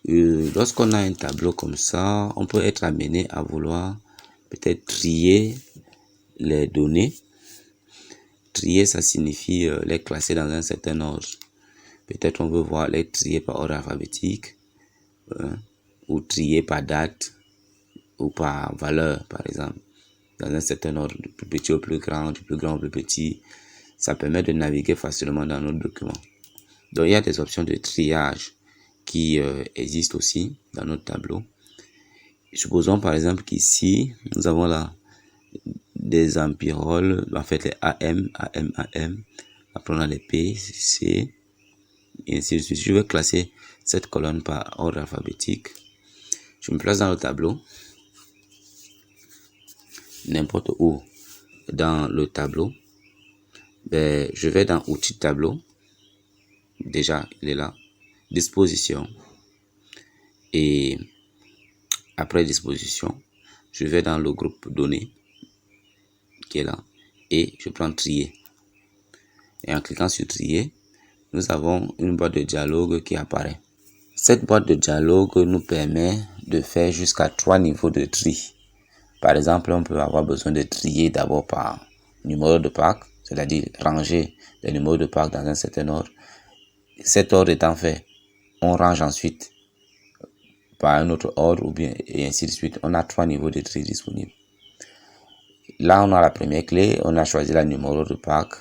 lorsqu'on a un tableau comme ça, on peut être amené à vouloir peut-être trier les données. Trier, ça signifie les classer dans un certain ordre. Peut-être on veut voir les trier par ordre alphabétique, ou trier par date, ou par valeur, par exemple, dans un certain ordre, du plus petit au plus grand, du plus grand au plus petit. Ça permet de naviguer facilement dans notre document. Donc, il y a des options de triage qui existent aussi dans notre tableau. Supposons par exemple qu'ici, nous avons là des ampéroles, en fait les AM, AM, AM. Après, on a les P, C, et ainsi de suite. Je vais classer cette colonne par ordre alphabétique. Je me place dans le tableau, n'importe où dans le tableau. Ben, je vais dans outils tableau. Déjà, il est là. Disposition. Et après disposition, je vais dans le groupe données qui est là. Et je prends trier. Et en cliquant sur trier, nous avons une boîte de dialogue qui apparaît. Cette boîte de dialogue nous permet de faire jusqu'à 3 niveaux de tri. Par exemple, on peut avoir besoin de trier d'abord par numéro de plaque, c'est-à-dire ranger les numéros de plaque dans un certain ordre. Cet ordre étant fait, on range ensuite par un autre ordre ou bien et ainsi de suite. On a 3 niveaux de tri disponibles. Là, on a la première clé, on a choisi la numéro de plaque,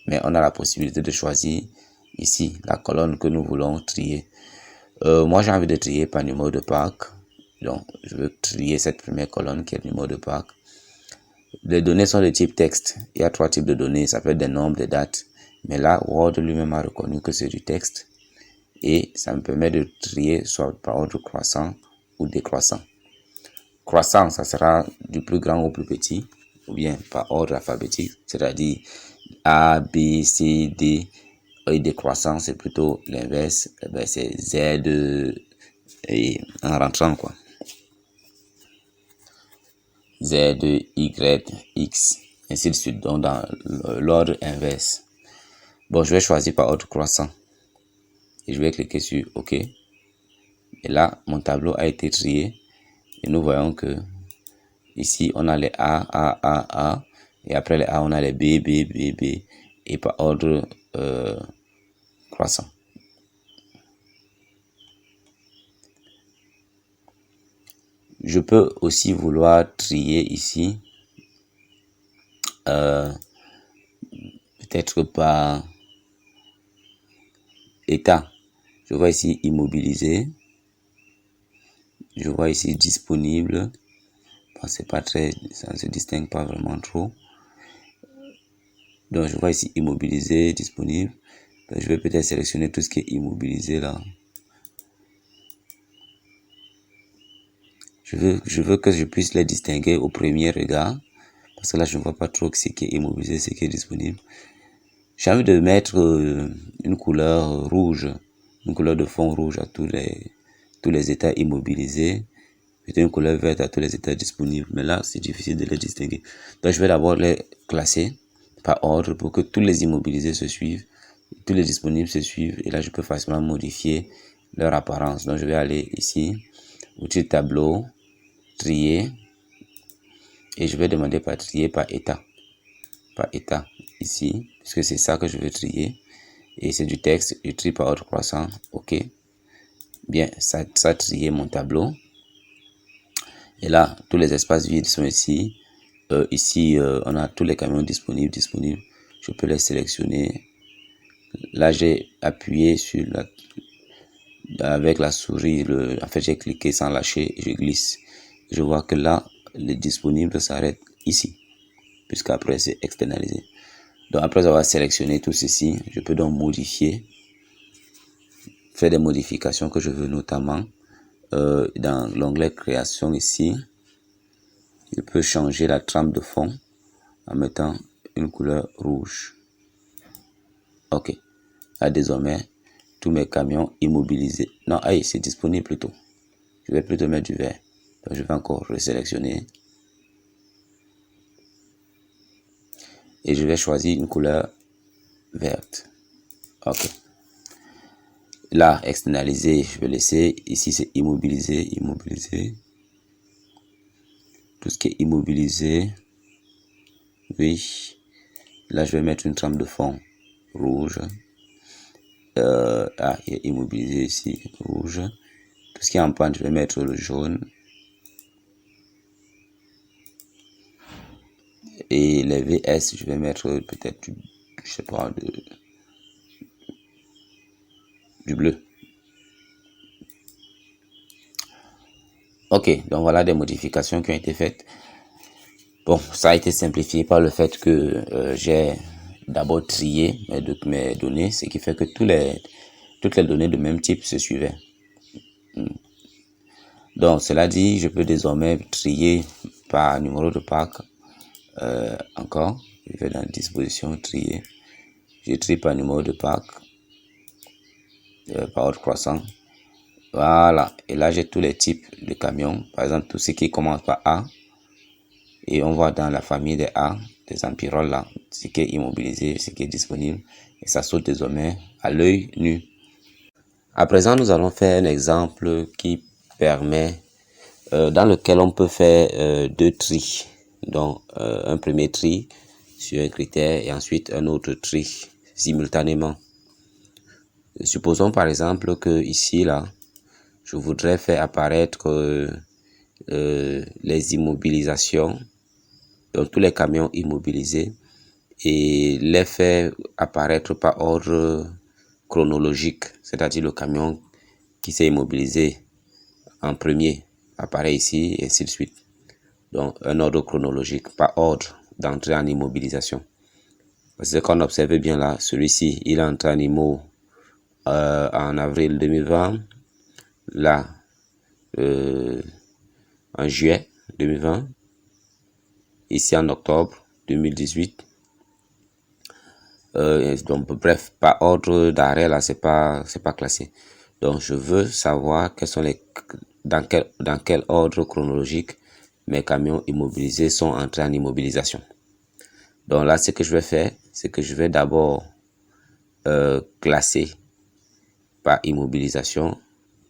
mais on a la possibilité de choisir ici la colonne que nous voulons trier. Moi, j'ai envie de trier par numéro de plaque. Donc, je veux trier cette première colonne qui est le numéro de plaque. Les données sont de type texte. Il y a 3 types de données. Ça peut être des nombres, des dates. Mais là, Word lui-même a reconnu que c'est du texte. Et ça me permet de trier soit par ordre croissant ou décroissant. Croissant, ça sera du plus grand au plus petit. Ou bien par ordre alphabétique. C'est-à-dire A, B, C, D. Et décroissant, c'est plutôt l'inverse. Ben, c'est Z et en rentrant, quoi. Z, Y, X, ainsi de suite, donc dans l'ordre inverse. Bon, je vais choisir par ordre croissant. Et je vais cliquer sur OK. Et là, mon tableau a été trié. Et nous voyons que ici, on a les A. Et après les A, on a les B. Et par ordre croissant. Je peux aussi vouloir trier ici, peut-être par état. Je vois ici immobilisé. Je vois ici disponible. Bon, c'est pas très, ça ne se distingue pas vraiment trop. Donc je vois ici immobilisé, disponible. Donc, je vais peut-être sélectionner tout ce qui est immobilisé là. Je veux que je puisse les distinguer au premier regard. Parce que là, je ne vois pas trop ce qui est immobilisé, ce qui est disponible. J'ai envie de mettre une couleur rouge, une couleur de fond rouge à tous les états immobilisés. Peut-être une couleur verte à tous les états disponibles. Mais là, c'est difficile de les distinguer. Donc, je vais d'abord les classer par ordre pour que tous les immobilisés se suivent, tous les disponibles se suivent. Et là, je peux facilement modifier leur apparence. Donc, je vais aller ici, outil tableau, trier. Et je vais demander par trier par état. Par état, ici, puisque c'est ça que je veux trier. Et c'est du texte, je trie par ordre croissant. OK. Bien, ça a trié mon tableau. Et là, tous les espaces vides sont ici. Ici, on a tous les camions disponibles. Je peux les sélectionner. Là, j'ai appuyé sur avec la souris. En fait, j'ai cliqué sans lâcher et je glisse. Je vois que là, les disponibles s'arrêtent ici, puisqu'après, c'est externalisé. Donc, après avoir sélectionné tout ceci, je peux donc modifier, faire des modifications que je veux, notamment dans l'onglet création ici. Je peux changer la trame de fond en mettant une couleur rouge. OK. Là, désormais, tous mes camions immobilisés. Non, c'est disponible plutôt. Je vais plutôt mettre du vert. Donc, je vais encore resélectionner. Et je vais choisir une couleur verte. OK. Là, externaliser, je vais laisser. Ici, c'est immobiliser, immobiliser. Tout ce qui est immobilisé. Oui. Là, je vais mettre une trame de fond rouge. Il y a immobilisé ici, rouge. Tout ce qui est en panne, je vais mettre le jaune. Et les VS, je vais mettre peut-être, je sais pas, du bleu. Ok, donc voilà des modifications qui ont été faites. Bon, ça a été simplifié par le fait que j'ai d'abord trié mes données, ce qui fait que toutes les données de même type se suivaient. Donc, cela dit, je peux désormais trier par numéro de pack. Encore, je vais dans disposition, trier. Je trie par numéro de pack, par ordre croissant. Voilà, et là j'ai tous les types de camions. Par exemple, tout ce qui commence par A. Et on voit dans la famille des A, des empiroles là, ce qui est immobilisé, ce qui est disponible. Et ça saute désormais à l'œil nu. À présent, nous allons faire un exemple qui permet, dans lequel on peut faire deux tris. Donc, un premier tri sur un critère et ensuite un autre tri simultanément. Supposons par exemple que ici, là, je voudrais faire apparaître les immobilisations, donc tous les camions immobilisés, et les faire apparaître par ordre chronologique, c'est-à-dire le camion qui s'est immobilisé en premier apparaît ici, et ainsi de suite. Donc, un ordre chronologique par ordre d'entrée en immobilisation. Parce que qu'on observe bien là, celui-ci, il est entré en immo en avril 2020, là, en juillet 2020, ici en octobre 2018. Donc, bref, par ordre d'arrêt, là, c'est pas classé. Donc, je veux savoir dans quel ordre chronologique mes camions immobilisés sont entrés en immobilisation. Donc là, ce que je vais faire, c'est que je vais d'abord classer par immobilisation.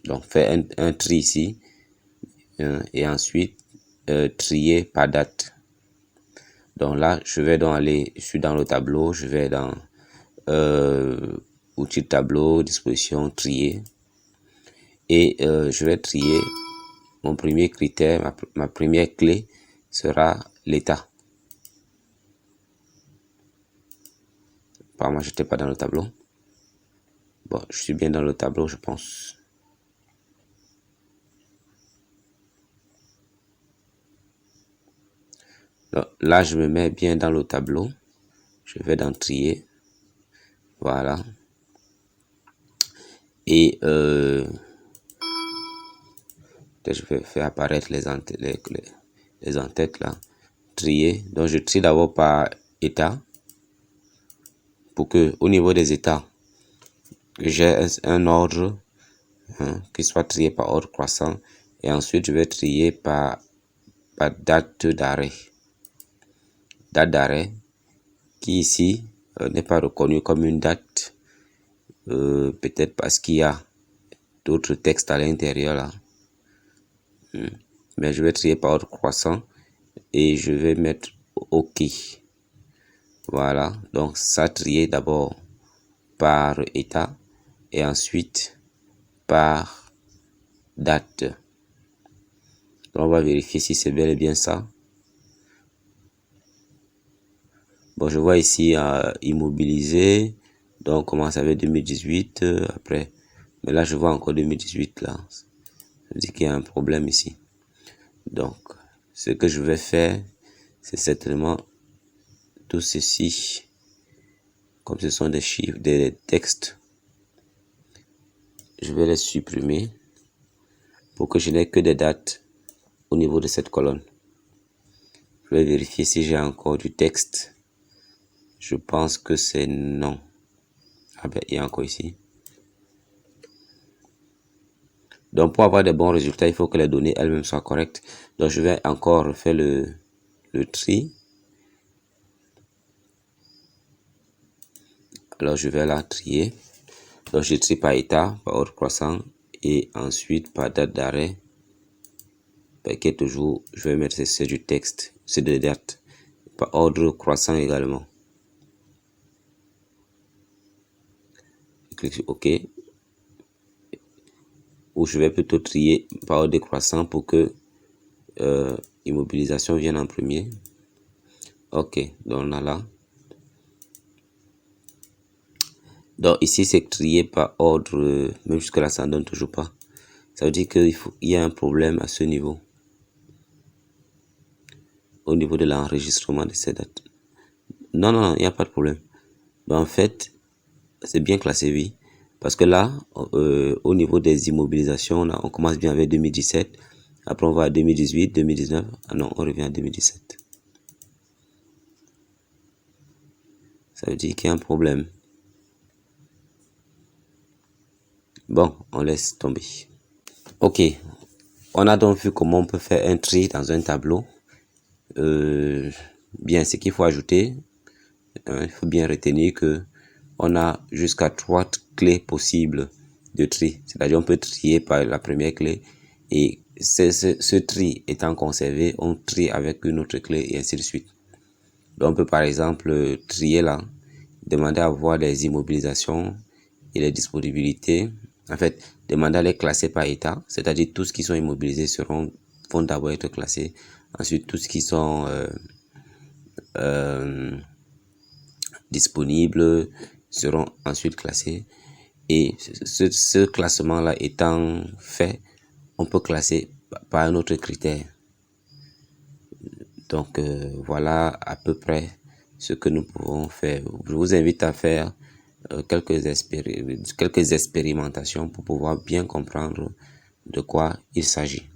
Donc, faire un tri ici. Et ensuite, trier par date. Donc là, je suis dans le tableau, je vais dans outils de tableau, disposition, trier. Et je vais trier mon premier critère, ma première clé sera l'état. Apparemment, je n'étais pas dans le tableau. Bon, je suis bien dans le tableau, je pense. Donc, là, je me mets bien dans le tableau. Je vais dans trier. Voilà. Et je vais faire apparaître les en-têtes là. Trier. Donc, je trie d'abord par état. Pour que, au niveau des états, j'ai un ordre qui soit trié par ordre croissant. Et ensuite, je vais trier par date d'arrêt. Date d'arrêt qui ici n'est pas reconnue comme une date. Peut-être parce qu'il y a d'autres textes à l'intérieur là. Mais je vais trier par ordre croissant et je vais mettre OK. Voilà, donc ça trier d'abord par état et ensuite par date. Donc on va vérifier si c'est bel et bien ça. Bon, je vois ici immobilisé, donc on commence avec 2018 après. Mais là, je vois encore 2018 là. Ça veut dire qu'il y a un problème ici. Donc, ce que je vais faire, c'est certainement tout ceci. Comme ce sont des chiffres, des textes, je vais les supprimer pour que je n'ai que des dates au niveau de cette colonne. Je vais vérifier si j'ai encore du texte. Je pense que c'est non. Ah ben, il y a encore ici. Donc, pour avoir des bons résultats, il faut que les données elles-mêmes soient correctes. Donc, je vais encore refaire le tri. Alors, je vais la trier. Donc je trie par état, par ordre croissant et ensuite par date d'arrêt. Paquet toujours, je vais mettre c'est du texte, c'est de date, par ordre croissant également. Je clique sur OK. Ou je vais plutôt trier par ordre croissant pour que immobilisation vienne en premier. OK, donc on a là. Donc ici c'est trié par ordre, même jusque là ça ne donne toujours pas. Ça veut dire qu'il y a un problème à ce niveau. Au niveau de l'enregistrement de ces dates. Non, il n'y a pas de problème. Donc en fait, c'est bien classé oui. Parce que là, au niveau des immobilisations, là, on commence bien avec 2017. Après, on va à 2018, 2019. Ah non, on revient à 2017. Ça veut dire qu'il y a un problème. Bon, on laisse tomber. Ok, on a donc vu comment on peut faire un tri dans un tableau. Bien, ce qu'il faut ajouter, il faut bien retenir que on a jusqu'à 3 clés possibles de tri. C'est-à-dire on peut trier par la première clé et ce tri étant conservé, on trie avec une autre clé et ainsi de suite. Donc on peut par exemple trier là, demander à voir les immobilisations et les disponibilités. En fait, demander à les classer par état, c'est-à-dire tous ceux qui sont immobilisés vont d'abord être classés. Ensuite, tous ceux qui sont disponibles seront ensuite classés. Et ce classement-là étant fait, on peut classer par un autre critère. Donc, voilà à peu près ce que nous pouvons faire. Je vous invite à faire quelques expérimentations pour pouvoir bien comprendre de quoi il s'agit.